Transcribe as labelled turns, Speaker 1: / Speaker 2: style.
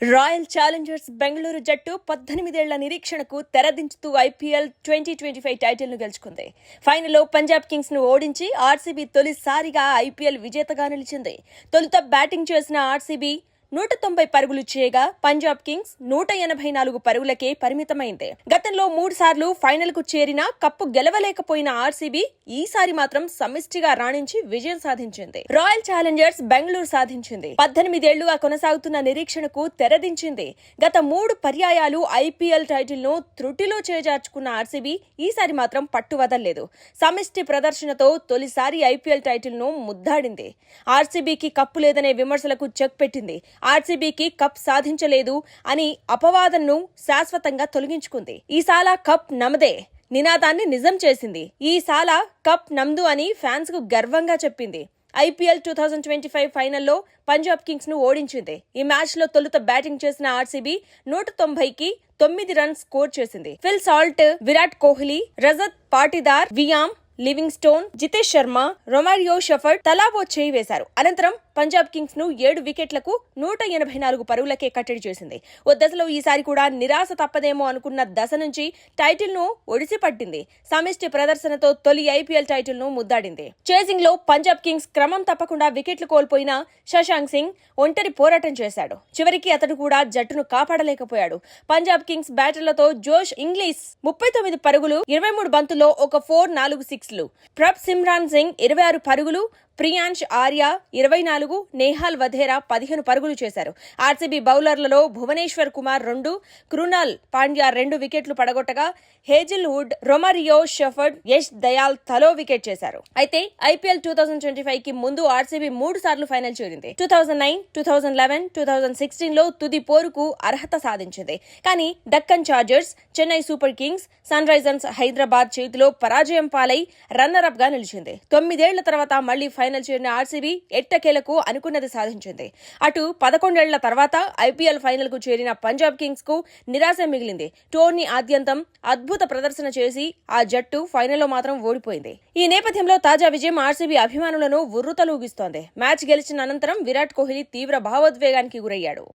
Speaker 1: Royal Challengers Bengaluru జట్టు 18 ఏళ్ల నిరీక్షణకు తెరదించుతూ IPL 2025 టైటిల్ను గెలుచుకుంది. ఫైనల్లో పంజాబ్ కింగ్స్ ను ఓడించి ఆర్సీబీ తొలిసారిగా ఐపీఎల్ విజేతగా నిలిచింది. తొలుత బ్యాటింగ్ చేసిన ఆర్సీబీ 190 పరుగులు చేయగా పంజాబ్ కింగ్స్ 184 పరుగులకే పరిమితమైంది. గతంలో 3 సార్లు ఫైనల్ కు చేరినా కప్పు గెలవలేకపోయిన ఆర్సీబీ ఈసారి మాత్రం సమిష్టిగా రాణించి విజయం సాధించింది. రాయల్ ఛాలెంజర్స్ బెంగళూరు సాధించింది. 18 ఏళ్లుగా కొనసాగుతున్న నిరీక్షణకు తెరదించింది. గత 3 పర్యాయాలు ఐపీఎల్ టైటిల్ ను త్రుటిలో చేజార్చుకున్న ఆర్సీబీ ఈసారి మాత్రం పట్టు వదల్లేదు. సమిష్టి ప్రదర్శనతో తొలిసారి ఐపీఎల్ టైటిల్ ను ముద్దాడింది. ఆర్సీబీకి కప్పు లేదనే విమర్శలకు చెక్ పెట్టింది. ఆర్సీబీకి కప్ సాధించలేదు అని అపవాదనను శాశ్వతంగా తొలగించుకుంది. ఈసాల కప్ నమదే నినాదాన్ని నిజం చేసింది. ఈసాల కప్ నమ్దు అని ఫ్యాన్స్ కు గర్వంగా చెప్పింది. ఐపీఎల్ 2025 ఫైనల్లో పంజాబ్ కింగ్స్ ను ఓడించింది. ఈ మ్యాచ్ లో తొలుత బ్యాటింగ్ చేసిన ఆర్సీబీ 190కి 9 రన్స్ స్కోర్ చేసింది. Phil Salt, Virat Kohli, Rajat Patidar, Liam Livingstone, Jitesh Sharma, Romario Shepherd తలా ఓ చేయి వేశారు. అనంతరం పంజాబ్ కింగ్స్ ను 7 వికెట్లకు 184 పరుగులకే కట్టడి చేసింది. ఓ దశలో ఈసారి కూడా నిరాశ తప్పదేమో అనుకున్న దశ నుంచి టైటిల్ ను ఒడిసి పట్టింది. సమిష్టి ప్రదర్శనతో తొలి ఐపీఎల్ టైటిల్ ను ముద్దాడింది. చేసింగ్ లో పంజాబ్ కింగ్స్ క్రమం తప్పకుండా వికెట్లు కోల్పోయిన శశాంక్ సింగ్ ఒంటరి పోరాటం చేశాడు. చివరికి అతడు కూడా జట్టును కాపాడలేకపోయాడు. పంజాబ్ కింగ్స్ బ్యాటర్లతో జోష్ ఇంగ్లీష్ 39 పరుగులు, 23 బంతుల్లో ఒక 4, 4 సిక్స్లు, ప్రభ్ సిమ్రాన్ సింగ్ 26 పరుగులు, ప్రియాంష్ ఆర్య 24, నేహాల్ వధేరా 15 పరుగులు చేశారు. ఆర్సీబీ బౌలర్లలో భువనేశ్వర్ కుమార్ 2, కృణాల్ పాండ్యా 2 వికెట్లు పడగొట్టగా Hazlewood, Romario Shepherd, Yash Dayal తలో వికెట్ చేశారు. అయితే ఐపీఎల్ 2025 కి ముందు ఆర్సీబీ 3 సార్లు ఫైనల్ చేరింది. 2009, 2011, 2016 లో తుది పోరుకు అర్హత సాధించింది. కానీ Deccan Chargers, Chennai Super Kings, Sunrisers Hyderabad చేతిలో పరాజయం పాలై రన్నర్ అప్ గా నిలిచింది. 9 ఏళ్ల తర్వాత మళ్లీ ఫైనల్ చేరిన ఆర్సీబీ ఎట్టకేలకు అనుకున్నది సాధించింది. అటు 11 ఏళ్ల తర్వాత ఐపీఎల్ ఫైనల్ కు చేరిన పంజాబ్ కింగ్స్ కు నిరాశ మిగిలింది. టోర్నీ ఆద్యంతం అద్భుత ప్రదర్శన చేసి ఆ జట్టు ఫైనల్లో మాత్రం ఓడిపోయింది. ఈ నేపథ్యంలో తాజా విజయం ఆర్సీబీ అభిమానులను ఉర్రూతలూగిస్తోంది. మ్యాచ్ గెలిచిన అనంతరం విరాట్ కోహ్లీ తీవ్ర భావోద్వేగానికి గురయ్యాడు.